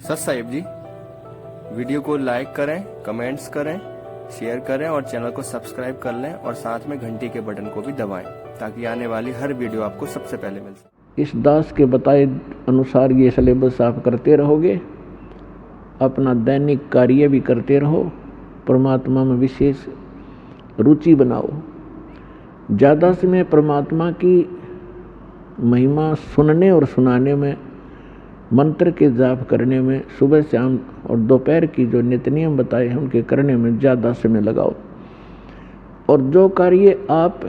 सत साहिब जी, वीडियो को लाइक करें, कमेंट्स करें, शेयर करें और चैनल को सब्सक्राइब कर लें और साथ में घंटी के बटन को भी दबाएं ताकि आने वाली हर वीडियो आपको सबसे पहले मिल सके। इस दास के बताए अनुसार ये सिलेबस आप करते रहोगे, अपना दैनिक कार्य भी करते रहो, परमात्मा में विशेष रुचि बनाओ। ज़्यादा समय परमात्मा की महिमा सुनने और सुनाने में, मंत्र के जाप करने में, सुबह शाम और दोपहर की जो नित्य नियम बताए हैं उनके करने में ज़्यादा समय लगाओ। और जो कार्य आप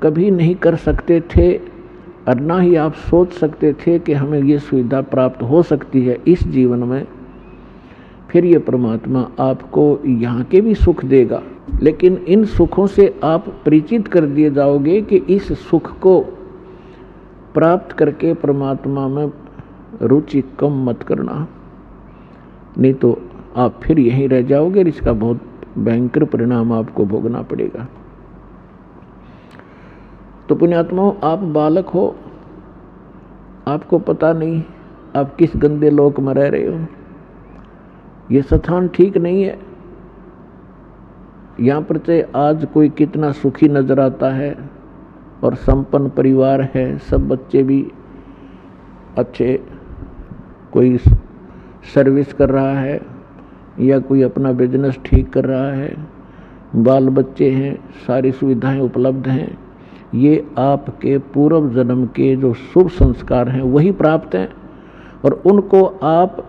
कभी नहीं कर सकते थे और ना ही आप सोच सकते थे कि हमें ये सुविधा प्राप्त हो सकती है इस जीवन में, फिर ये परमात्मा आपको यहाँ के भी सुख देगा। लेकिन इन सुखों से आप परिचित कर दिए जाओगे कि इस सुख को प्राप्त करके परमात्मा में रुचि कम मत करना, नहीं तो आप फिर यहीं रह जाओगे और इसका बहुत भयंकर परिणाम आपको भोगना पड़ेगा। तो पुण्यात्माओं, आप बालक हो, आपको पता नहीं आप किस गंदे लोक में रह रहे हो। ये स्थान ठीक नहीं है। यहाँ पर से आज कोई कितना सुखी नजर आता है और संपन्न परिवार है, सब बच्चे भी अच्छे, कोई सर्विस कर रहा है या कोई अपना बिजनेस ठीक कर रहा है, बाल बच्चे हैं, सारी सुविधाएं उपलब्ध हैं। ये आपके पूर्व जन्म के जो शुभ संस्कार हैं वही प्राप्त हैं और उनको आप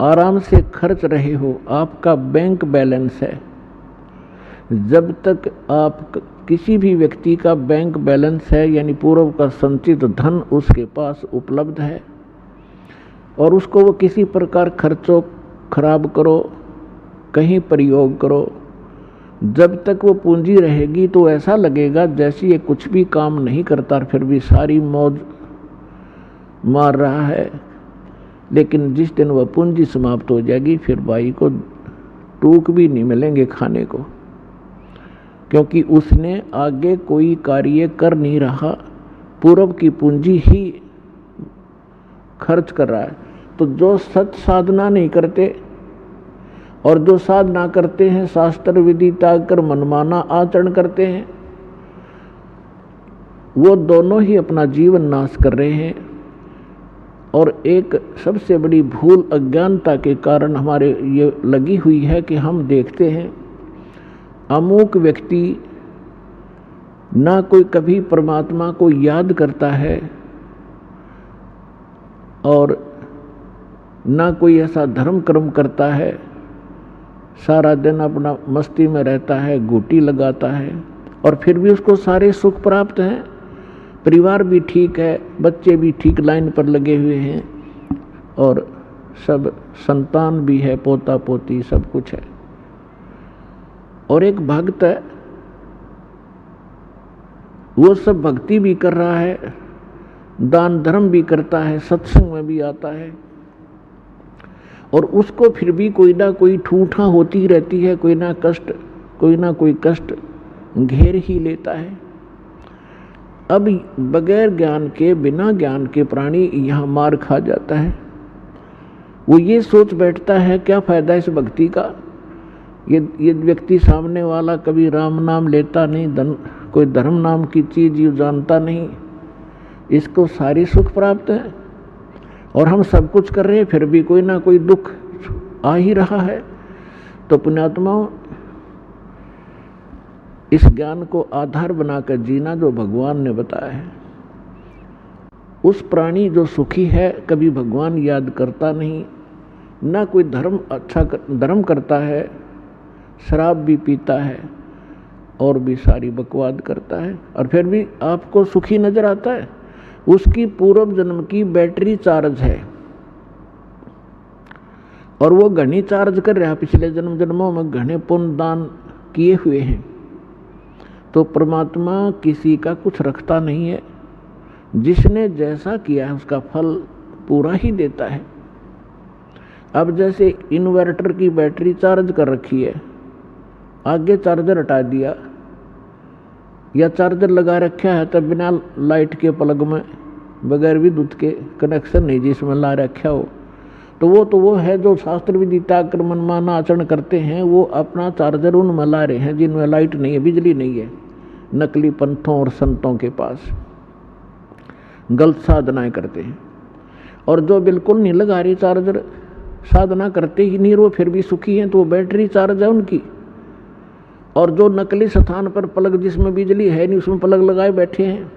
आराम से खर्च रहे हो। आपका बैंक बैलेंस है। जब तक आप किसी भी व्यक्ति का बैंक बैलेंस है यानी पूर्व का संचित धन उसके पास उपलब्ध है और उसको वो किसी प्रकार खर्चो खराब करो, कहीं प्रयोग करो, जब तक वो पूंजी रहेगी तो ऐसा लगेगा जैसे ये कुछ भी काम नहीं करता, फिर भी सारी मौज मार रहा है। लेकिन जिस दिन वह पूंजी समाप्त हो जाएगी फिर भाई को टूक भी नहीं मिलेंगे खाने को, क्योंकि उसने आगे कोई कार्य कर नहीं रहा, पूर्व की पूंजी ही खर्च कर रहा है। तो जो सत साधना नहीं करते और जो साधना करते हैं, शास्त्र विधि त्याग कर मनमाना आचरण करते हैं, वो दोनों ही अपना जीवन नाश कर रहे हैं। और एक सबसे बड़ी भूल अज्ञानता के कारण हमारे ये लगी हुई है कि हम देखते हैं अमुक व्यक्ति ना कोई कभी परमात्मा को याद करता है और ना कोई ऐसा धर्म कर्म करता है, सारा दिन अपना मस्ती में रहता है, गुटी लगाता है और फिर भी उसको सारे सुख प्राप्त हैं, परिवार भी ठीक है, बच्चे भी ठीक लाइन पर लगे हुए हैं और सब संतान भी है, पोता पोती सब कुछ है। और एक भक्त है, वो सब भक्ति भी कर रहा है, दान धर्म भी करता है, सत्संग में भी आता है और उसको फिर भी कोई ना कोई ठूठा होती रहती है, कोई ना कोई कष्ट घेर ही लेता है। अब बगैर ज्ञान के, बिना ज्ञान के प्राणी यहाँ मार खा जाता है। वो ये सोच बैठता है क्या फायदा इस भक्ति का, ये व्यक्ति सामने वाला कभी राम नाम लेता नहीं, कोई धर्म नाम की चीज ये जानता नहीं, इसको सारी सुख प्राप्त है और हम सब कुछ कर रहे हैं फिर भी कोई ना कोई दुख आ ही रहा है। तो पुण्यात्माओं, इस ज्ञान को आधार बनाकर जीना जो भगवान ने बताया है। उस प्राणी जो सुखी है कभी भगवान याद करता नहीं, ना कोई धर्म करता है, शराब भी पीता है और भी सारी बकवाद करता है और फिर भी आपको सुखी नजर आता है। उसकी पूर्व जन्म की बैटरी चार्ज है और वो घनी चार्ज कर रहा है, पिछले जन्मों में घने पुण्य दान किए हुए हैं। तो परमात्मा किसी का कुछ रखता नहीं है, जिसने जैसा किया है उसका फल पूरा ही देता है। अब जैसे इन्वर्टर की बैटरी चार्ज कर रखी है, आगे चार्जर हटा दिया या चार्जर लगा रखा है तब बिना लाइट के प्लग में बगैर विद्युत के कनेक्शन नहीं जिसमें ला रखा हो, तो वो है जो शास्त्र विधि त्याग कर मनमाना आचरण करते हैं, वो अपना चार्जर उन में ला रहे हैं जिनमें लाइट नहीं है, बिजली नहीं है, नकली पंथों और संतों के पास गलत साधनाएं करते हैं। और जो बिल्कुल नहीं लगा रही चार्जर, साधना करते ही नहीं, वो फिर भी सुखी हैं, तो वो बैटरी चार्ज है उनकी। और जो नकली स्थान पर प्लग, जिसमें बिजली है नहीं, उसमें प्लग लगाए बैठे हैं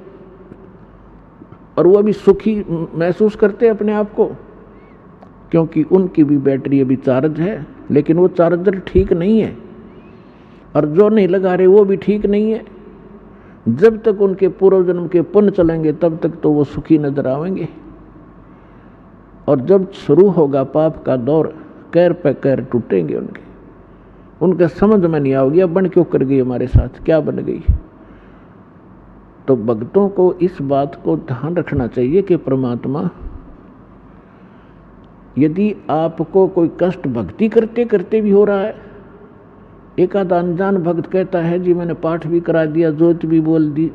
और वो अभी सुखी महसूस करते हैं अपने आप को, क्योंकि उनकी भी बैटरी अभी चार्ज है, लेकिन वो चार्जर ठीक नहीं है। और जो नहीं लगा रहे वो भी ठीक नहीं है। जब तक उनके पूर्व जन्म के पुण्य चलेंगे तब तक तो वो सुखी नजर आएंगे। और जब शुरू होगा पाप का दौर, कैर पे कैर टूटेंगे उनके समझ में नहीं आओगी अब बन क्यों कर गई, हमारे साथ क्या बन गई। तो भक्तों को इस बात को ध्यान रखना चाहिए कि परमात्मा, यदि आपको कोई कष्ट भक्ति करते करते भी हो रहा है, एक आध अनजान भक्त कहता है जी मैंने पाठ भी करा दिया, ज्योत भी बोल दी,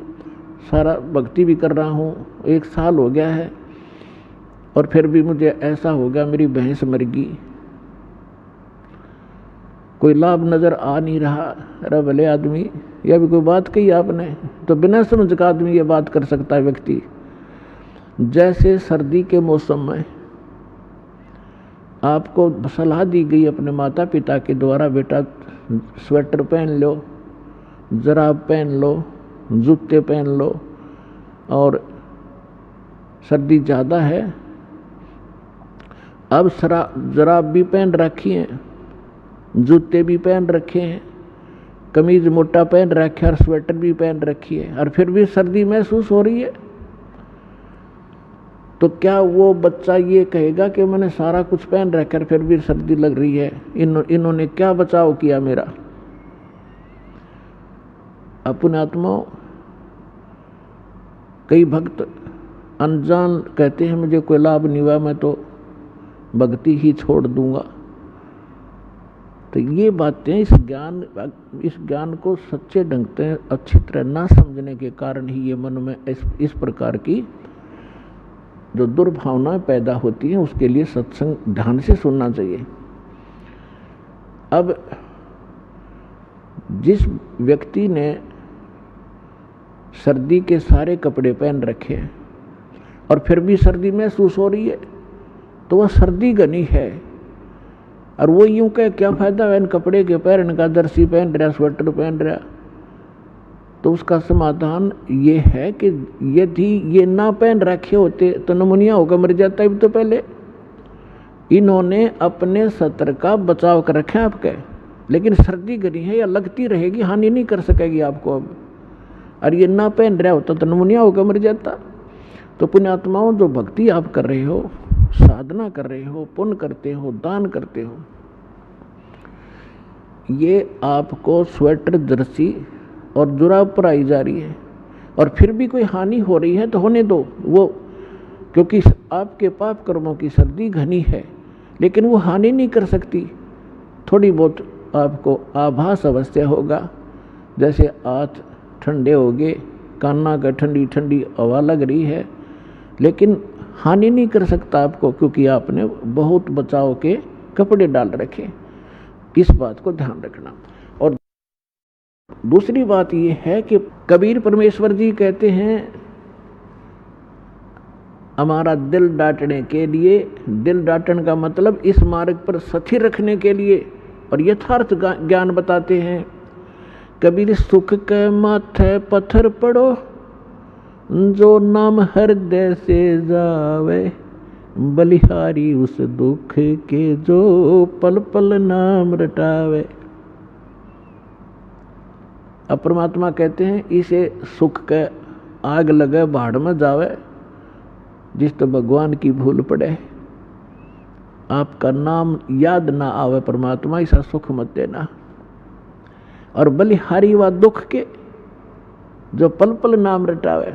सारा भक्ति भी कर रहा हूँ, 1 साल हो गया है और फिर भी मुझे ऐसा हो गया, मेरी भैंस मर गई, कोई लाभ नजर आ नहीं रहा। अरे भले आदमी, यह भी कोई बात कही आपने? तो बिना समझ का आदमी ये बात कर सकता है व्यक्ति। जैसे सर्दी के मौसम में आपको सलाह दी गई अपने माता पिता के द्वारा, बेटा स्वेटर पहन लो, जराब पहन लो, जूते पहन लो, और सर्दी ज़्यादा है, अब जराब भी पहन रखी हैं, जूते भी पहन रखे हैं, कमीज मोटा पहन रखा है और स्वेटर भी पहन रखी है, और फिर भी सर्दी महसूस हो रही है। तो क्या वो बच्चा ये कहेगा कि मैंने सारा कुछ पहन रखा है फिर भी सर्दी लग रही है, इन्होंने क्या बचाव किया मेरा? अपने आत्माओं, कई भक्त अनजान कहते हैं मुझे कोई लाभ नहीं हुआ, मैं तो भक्ति ही छोड़ दूंगा। तो ये बातें इस ज्ञान को सच्चे ढंग से अच्छी तरह ना समझने के कारण ही ये मन में इस प्रकार की जो दुर्भावनाएं पैदा होती हैं। उसके लिए सत्संग ध्यान से सुनना चाहिए। अब जिस व्यक्ति ने सर्दी के सारे कपड़े पहन रखे हैं और फिर भी सर्दी महसूस हो रही है, तो वह सर्दी घनी है। और वो यूं कहे क्या फायदा है इन कपड़े के पहनने का, जर्सी पहन रहा, स्वेटर पहन रहा। तो उसका समाधान ये है कि यदि ये ना पहन रखे होते तो नमूनिया होकर मर जाता है। तो पहले इन्होंने अपने सत्र का बचाव कर रखा है आपके, लेकिन सर्दी घनी है या लगती रहेगी, हानि नहीं कर सकेगी आपको अब। और ये ना पहन रहा होता तो नमूनिया होकर मर जाता। तो पुण्यात्माओं, जो भक्ति आप कर रहे हो, साधना कर रहे हो, पुण्य करते हो, दान करते हो, ये आपको स्वेटर, जर्सी और जुराब पर आई जा रही है और फिर भी कोई हानि हो रही है तो होने दो वो, क्योंकि आपके पाप कर्मों की सर्दी घनी है, लेकिन वो हानि नहीं कर सकती। थोड़ी बहुत आपको आभास अवश्य होगा, जैसे हाथ ठंडे हो गए, कान्ना का ठंडी ठंडी हवा लग रही है, लेकिन हानि नहीं कर सकता आपको, क्योंकि आपने बहुत बचाव के कपड़े डाल रखे। इस बात को ध्यान रखना। और दूसरी बात यह है कि कबीर परमेश्वर जी कहते हैं हमारा दिल डांटने के लिए, दिल डांटने का मतलब इस मार्ग पर स्थिर रखने के लिए, और यथार्थ ज्ञान बताते हैं। कबीर सुख के माथे पत्थर पड़ो, जो नाम हृदय से जावे, बलिहारी उस दुख के जो पल पल नाम रटावे। अब परमात्मा कहते हैं इसे सुख के आग लगे भाड़ में जावे, जिस तो भगवान की भूल पड़े, आपका नाम याद ना आवे परमात्मा, ऐसा सुख मत देना। और बलिहारी व दुख के जो पल पल नाम रटावे,